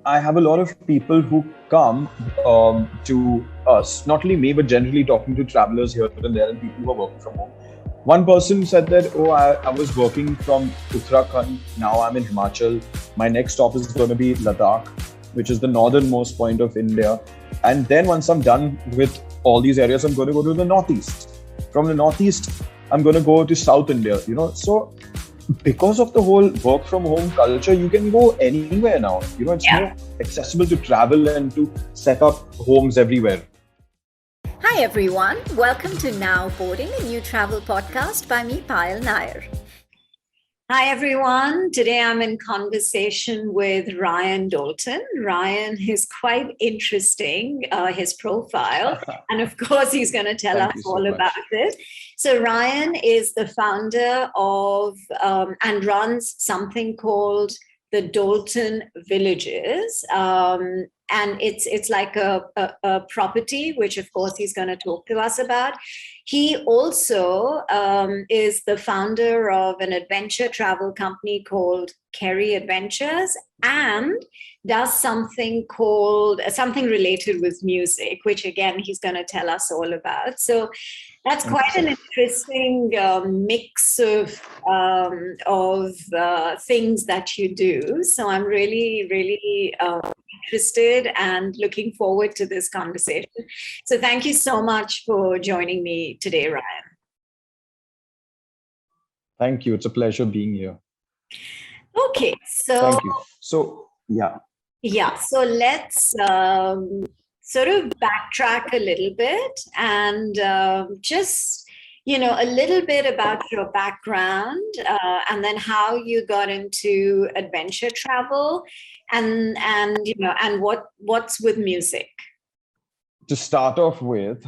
I have a lot of people who come to us, not only me, but generally talking to travelers here and there and people who are working from home. One person said that, oh, I was working from Uttarakhand, now I'm in Himachal. My next stop is going to be Ladakh, which is the northernmost point of India. And then once I'm done with all these areas, I'm going to go to the northeast. From the northeast, I'm going to go to South India, So because of the whole work from home culture, you can go anywhere now. It's Yeah. more accessible to travel and to set up homes everywhere. Hi, everyone. Welcome to Now Boarding, a new travel podcast by me, Payal Nair. Hi, everyone. Today I'm in conversation with Ryan Dalton. Ryan is quite interesting, his profile. And of course, he's going to tell Thank us you so all about much. it. So, Ryan is the founder of and runs something called the Dalton Villages. And it's like a property, which of course he's going to talk to us about. He also is the founder of an adventure travel company called Kerry Adventures and does something related with music, which again, he's going to tell us all about. So that's quite an Interesting. interesting mix of things that you do. So I'm really, really interested and looking forward to this conversation. So thank you so much for joining me today, Ryan. Thank you. It's a pleasure being here. Okay, so Thank you. So, yeah. so let's sort of backtrack a little bit and just a little bit about your background and then how you got into adventure travel and what's with music. To start off with,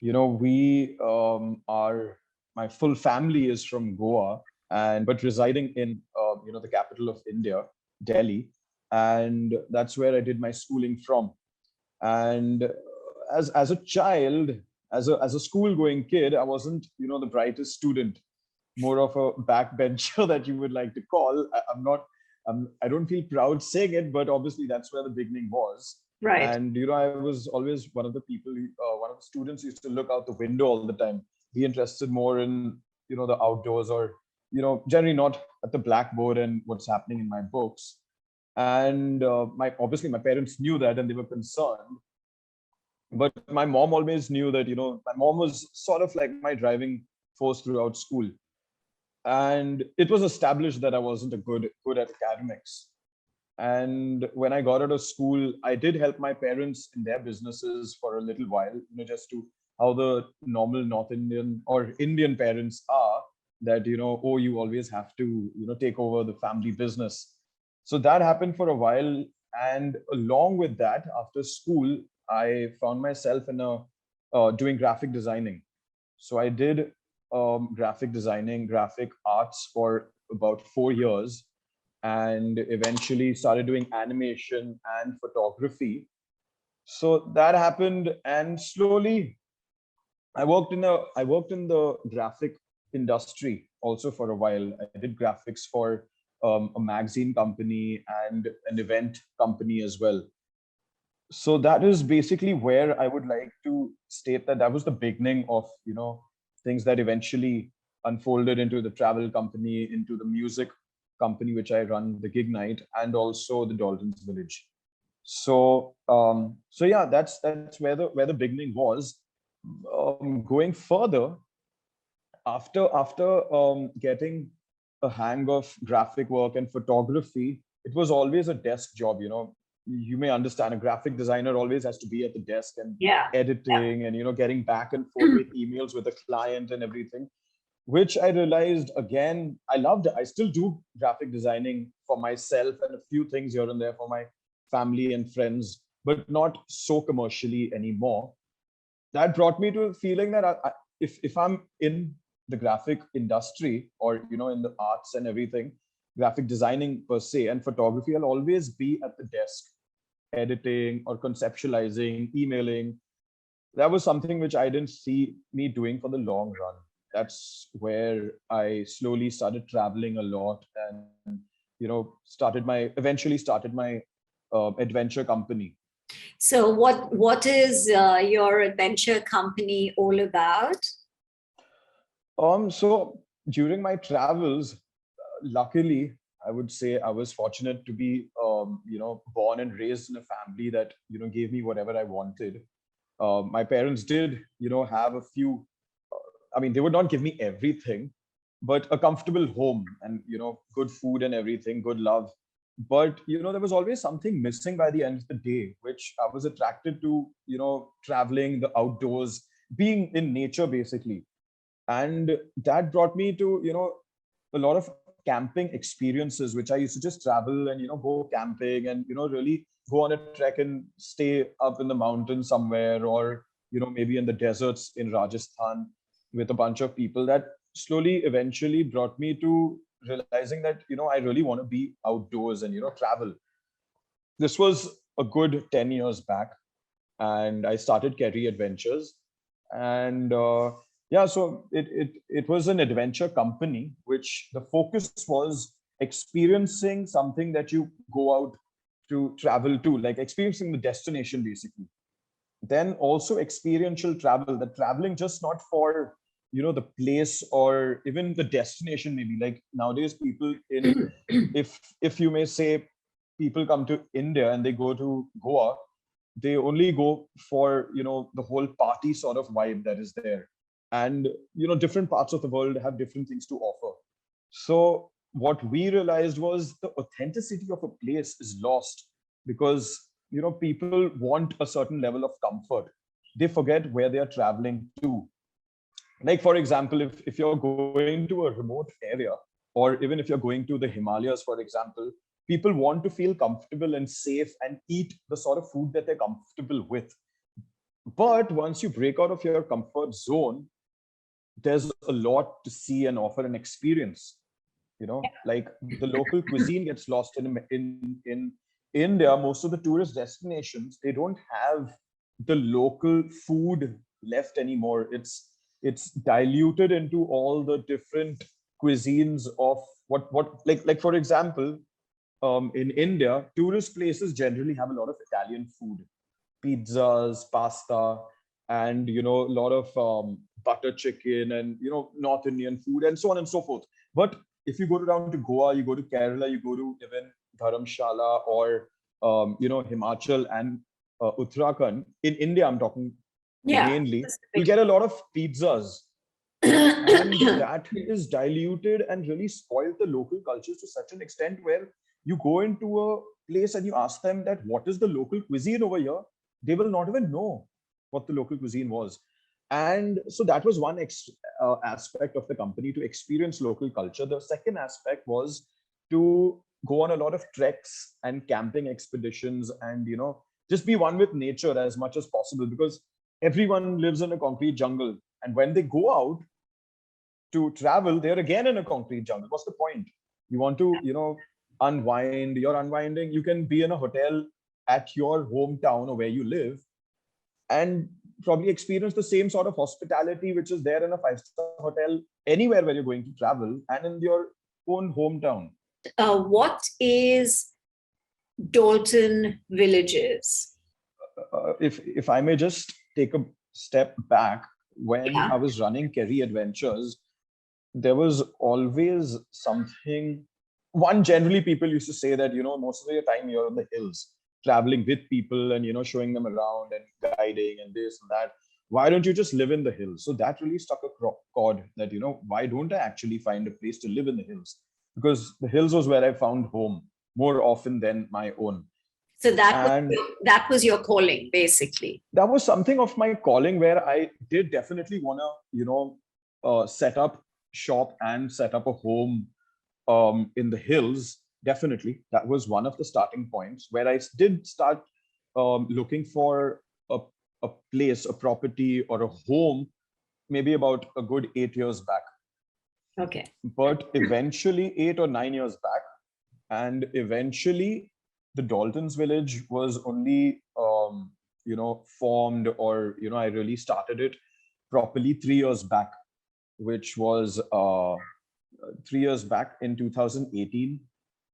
we are, my full family is from Goa, and but residing in, the capital of India, Delhi. And that's where I did my schooling from. And as a child, as a school going kid, I wasn't the brightest student, more of a backbencher that you would like to call. I'm not, I don't feel proud saying it, but obviously that's where the beginning was. Right. And I was always one of the people, one of the students who used to look out the window all the time, be interested more in the outdoors, or generally not at the blackboard and what's happening in my books. And my obviously my parents knew that and they were concerned, but my mom always knew that my mom was sort of like my driving force throughout school. And it was established that I wasn't a good at academics. And when I got out of school, I did help my parents in their businesses for a little while, just to how the normal North Indian or Indian parents are, that oh, you always have to take over the family business. So that happened for a while. And along with that, after school, I found myself in a doing graphic designing. So I did graphic designing, graphic arts for about 4 years, and eventually started doing animation and photography. So that happened, and slowly I worked in the graphic industry also for a while. I did graphics for a magazine company and an event company as well. So that is basically where I would like to state that that was the beginning of things that eventually unfolded into the travel company, into the music company which I run, the Gig Night, and also the Dalton's Village. So yeah, that's where the beginning was. Going further, after getting a hang of graphic work and photography, it was always a desk job. You may understand, a graphic designer always has to be at the desk and Yeah. editing and getting back and forth with emails with the client and everything, which I realized, again, I loved it. I still do graphic designing for myself and a few things here and there for my family and friends, but not so commercially anymore. That brought me to a feeling that if I'm in the graphic industry, or in the arts and everything, graphic designing per se and photography, I'll always be at the desk editing or conceptualizing, emailing. That was something which I didn't see me doing for the long run. That's where I slowly started traveling a lot and eventually started my adventure company. So what is your adventure company all about? So during my travels, luckily, I would say I was fortunate to be, born and raised in a family that, gave me whatever I wanted. My parents did, have a few, I mean, they would not give me everything, but a comfortable home and, good food and everything, good love. But, there was always something missing by the end of the day, which I was attracted to, traveling, the outdoors, being in nature, basically. And that brought me to, a lot of camping experiences, which I used to just travel and, go camping and, really go on a trek and stay up in the mountains somewhere, or, maybe in the deserts in Rajasthan with a bunch of people. That slowly eventually brought me to realizing that, I really want to be outdoors and, travel. This was a good 10 years back, and I started Kerry Adventures. And yeah, so it was an adventure company, which the focus was experiencing something that you go out to travel to, like experiencing the destination, basically. Then also experiential travel, the traveling just not for, the place or even the destination, maybe like nowadays people in, if you may say, people come to India and they go to Goa, they only go for, the whole party sort of vibe that is there. And, different parts of the world have different things to offer. So what we realized was the authenticity of a place is lost because, people want a certain level of comfort. They forget where they are traveling to. Like, for example, if you're going to a remote area, or even if you're going to the Himalayas, for example, people want to feel comfortable and safe and eat the sort of food that they're comfortable with. But once you break out of your comfort zone, there's a lot to see and offer and experience. Like the local cuisine gets lost in India. Most of the tourist destinations, they don't have the local food left anymore. It's diluted into all the different cuisines of what like for example, in India, tourist places generally have a lot of Italian food, pizzas, pasta, and a lot of butter chicken and North Indian food and so on and so forth. But if you go down to Goa, you go to Kerala, you go to even Dharamshala or Himachal and Uttarakhand. In India, I'm talking Yeah. mainly, you'll get a lot of pizzas, and that is diluted and really spoiled the local cultures to such an extent where you go into a place and you ask them that what is the local cuisine over here, they will not even know what the local cuisine was. And so that was one aspect of the company, to experience local culture. The second aspect was to go on a lot of treks and camping expeditions and just be one with nature as much as possible, because everyone lives in a concrete jungle, and when they go out to travel, they're again in a concrete jungle. What's the point? You want to, unwind. You're unwinding. You can be in a hotel at your hometown or where you live and probably experience the same sort of hospitality which is there in a five-star hotel anywhere where you're going to travel and in your own hometown. What is Dalton Villages? If I may just take a step back, when Yeah. I was running Kerry Adventures, there was always something. One, generally, people used to say that, most of your time you're in the hills, traveling with people and, showing them around and guiding and this and that. Why don't you just live in the hills? So that really struck a chord that, why don't I actually find a place to live in the hills? Because the hills was where I found home more often than my own. So that And was your calling, basically. that was something of my calling where I did definitely want to, set up shop and set up a home in the hills. Definitely, that was one of the starting points where I did start looking for a place, a property, or a home, maybe about a good 8 years back. Okay. But eventually, 8 or 9 years back, and eventually, the Dalton's Village was only formed, or I really started it properly 3 years back, which was 3 years back in 2018.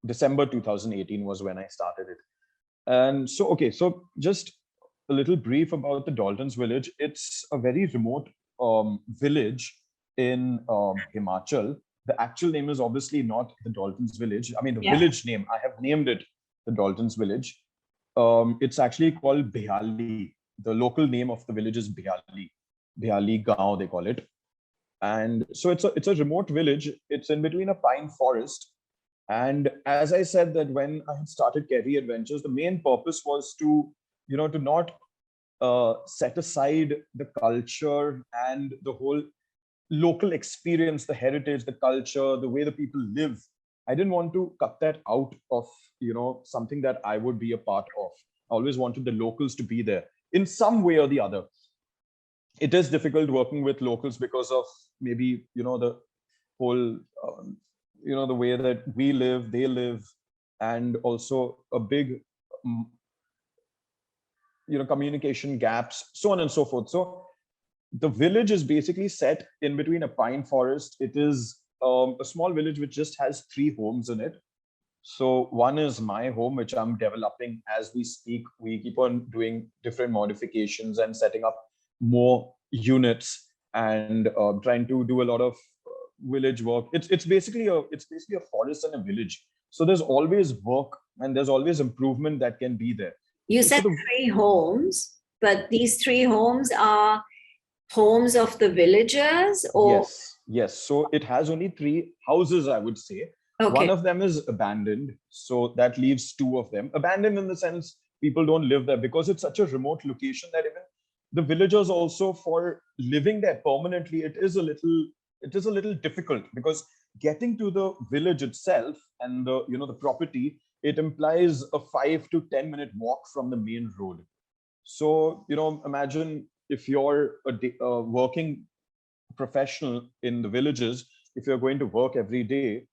December 2018 was when I started it. And so, okay, so just a little brief about the Dalton's Village. It's a very remote village in Himachal. The actual name is obviously not the Dalton's Village. I mean, the Yeah. village name, I have named it the Dalton's Village. It's actually called Bihali. The local name of the village is Bihali. Bihali Gaon, they call it. And so it's a remote village. It's in between a pine forest. And as I said, that when I had started Kerry Adventures, the main purpose was to, to not set aside the culture and the whole local experience, the heritage, the culture, the way the people live. I didn't want to cut that out of, something that I would be a part of. I always wanted the locals to be there in some way or the other. It is difficult working with locals because of maybe, the whole, the way that we live, they live, and also a big, communication gaps, so on and so forth. So the village is basically set in between a pine forest. It is a small village which just has 3 homes in it. So one is my home, which I'm developing as we speak. We keep on doing different modifications and setting up more units and trying to do a lot of village work. It's basically a forest and a village. So there's always work and there's always improvement that can be there. You So said 3 homes, but these 3 homes are homes of the villagers, or yes. So it has only 3 houses, I would say. okay. One of them is abandoned. So that leaves 2 of them. Abandoned in the sense people don't live there because it's such a remote location that even the villagers also, for living there permanently, it is a little difficult, because getting to the village itself and the property, it implies a 5 to 10 minute walk from the main road. So, imagine if you're a working professional in the villages, if you're going to work every day,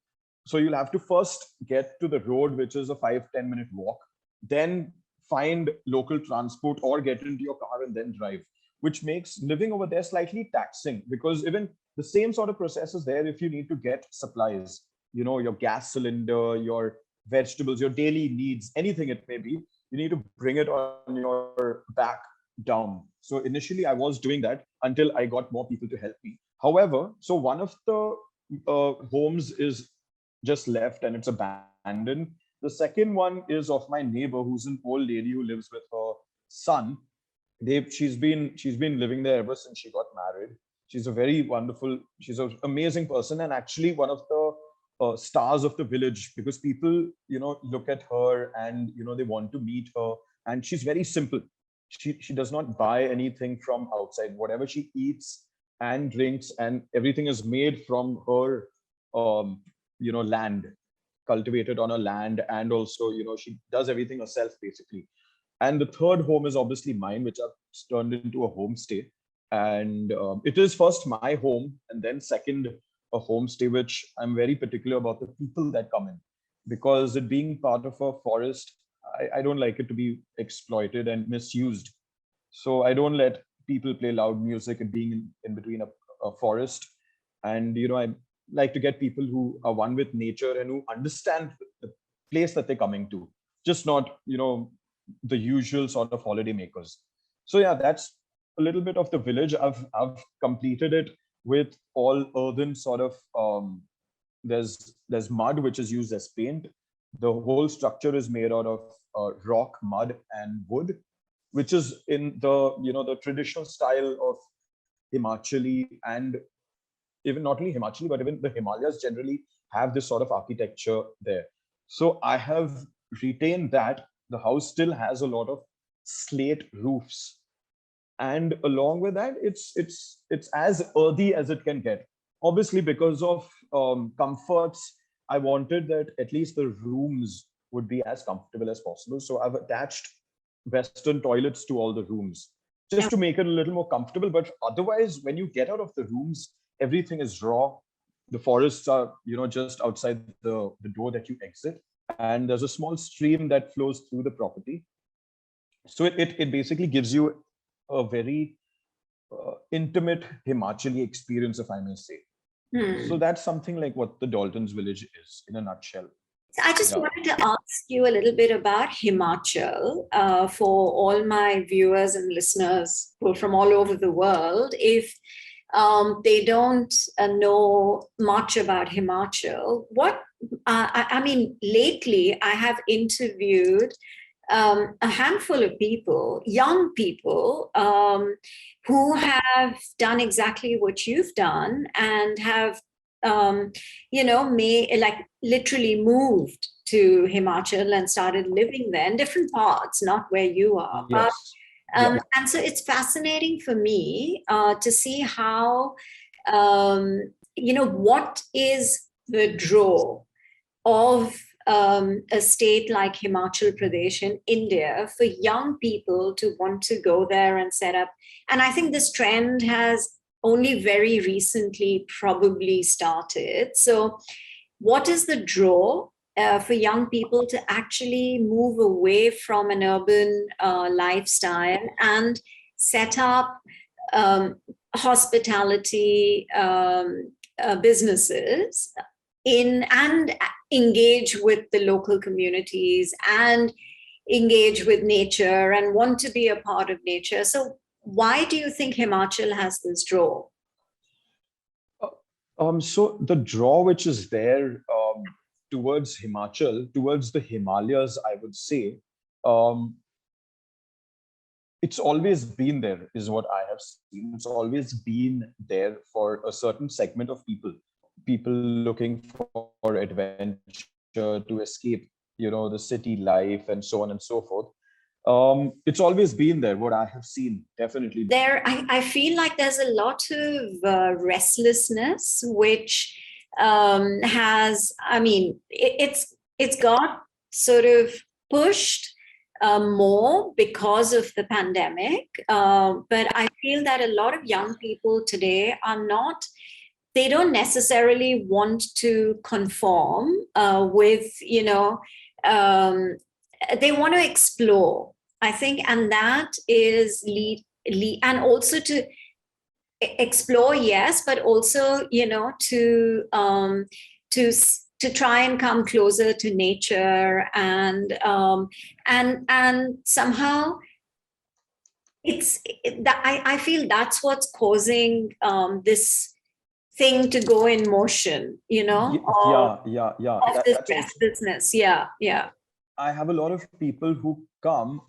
so you'll have to first get to the road, which is a 5-10 minute walk, then find local transport or get into your car and then drive, which makes living over there slightly taxing, because even the same sort of process is there if you need to get supplies, your gas cylinder, your vegetables, your daily needs, anything it may be, you need to bring it on your back down. So initially I was doing that until I got more people to help me. However, so one of the homes is just left and it's abandoned. The second one is of my neighbor, who's an old lady who lives with her son. She's been living there ever since she got married. She's an amazing person, and actually one of the stars of the village, because people look at her and they want to meet her. And she's very simple. She does not buy anything from outside. Whatever she eats and drinks and everything is made from her land, cultivated on her land. And also she does everything herself basically. And the third home is obviously mine, which I've turned into a homestay. And it is first my home, and then second, a homestay, which I'm very particular about the people that come in, because it being part of a forest, I don't like it to be exploited and misused. So I don't let people play loud music and being in between a forest. And I like to get people who are one with nature and who understand the place that they're coming to, just not the usual sort of holiday makers. So yeah, that's a little bit of the village. I've completed it with all earthen sort of there's mud which is used as paint. The whole structure is made out of rock, mud, and wood, which is in the traditional style of Himachali, and even not only Himachali, but even the Himalayas generally have this sort of architecture there. So I have retained that. The house still has a lot of slate roofs, and along with that, it's as earthy as it can get. Obviously, because of comforts, I wanted that at least the rooms would be as comfortable as possible. So I've attached Western toilets to all the rooms just to make it a little more comfortable. But otherwise, when you get out of the rooms, everything is raw. The forests are, just outside the door that you exit. And there's a small stream that flows through the property. So it basically gives you a very intimate Himachali experience, if I may say. So that's something like what the Dalton's Village is in a nutshell. I just Yeah. wanted to ask you a little bit about Himachal for all my viewers and listeners who are from all over the world. If they don't know much about Himachal, I mean, lately I have interviewed a handful of people, young people, who have done exactly what you've done and have, may like literally moved to Himachal and started living there in different parts, not where you are. But Yes. Yeah. and so it's fascinating for me to see how, what is the draw of a state like Himachal Pradesh in India for young people to want to go there and set up. And I think this trend has only very recently probably started. So, what is the draw for young people to actually move away from an urban lifestyle and set up hospitality businesses and engage with the local communities and engage with nature and want to be a part of nature? So why do you think Himachal has this draw? So the draw which is there towards Himachal, towards the Himalayas, I would say, um, it's always been there, is what I have seen. It's always been there for a certain segment of people looking for adventure to escape, the city life and so on and so forth. It's always been there, what I have seen, definitely. I feel like there's a lot of restlessness, which it's got sort of pushed more because of the pandemic. But I feel that a lot of young people today they don't necessarily want to conform with, they want to explore, I think, and that is and also to explore, yes, but also, to try and come closer to nature and somehow I feel that's what's causing this thing to go in motion, of this restlessness. Yeah. I have a lot of people who come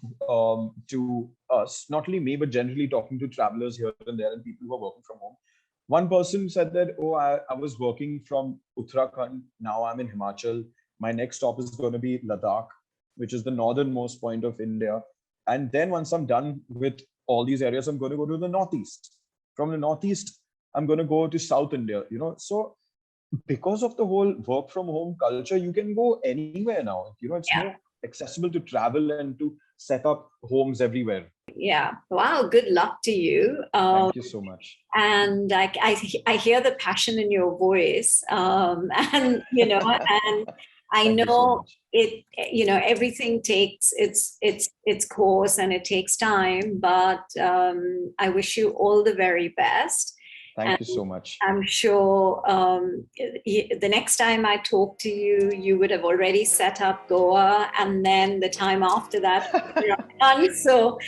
to us, not only me, but generally talking to travelers here and there and people who are working from home. One person said that, oh, I was working from Uttarakhand. Now I'm in Himachal. My next stop is going to be Ladakh, which is the northernmost point of India. And then once I'm done with all these areas, I'm going to go to the Northeast. From the Northeast, I'm going to go to South India, So because of the whole work from home culture, you can go anywhere now. It's more accessible to travel and to set up homes everywhere. Yeah. Wow. Good luck to you. Thank you so much. And I hear the passion in your voice. And, and I know it, everything takes its course and it takes time, but I wish you all the very best. Thank you so much. I'm sure the next time I talk to you, you would have already set up Goa, and then the time after that, done. So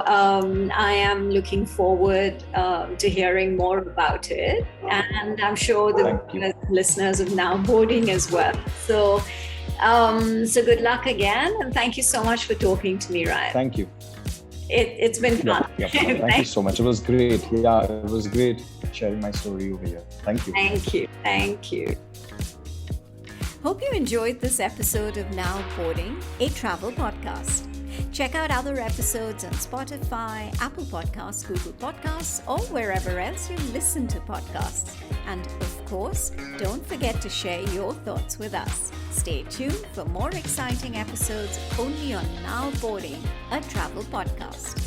I am looking forward to hearing more about it, and I'm sure the listeners of Now Boarding as well. So good luck again, and thank you so much for talking to me, Ryan. Thank you. It's been fun. Yeah. Thank you so much. It was great. Yeah, it was great sharing my story over here. Thank you. Thank you. Hope you enjoyed this episode of Now Boarding, a travel podcast. Check out other episodes on Spotify, Apple Podcasts, Google Podcasts, or wherever else you listen to podcasts. And of course, don't forget to share your thoughts with us. Stay tuned for more exciting episodes only on Now Boarding, a travel podcast.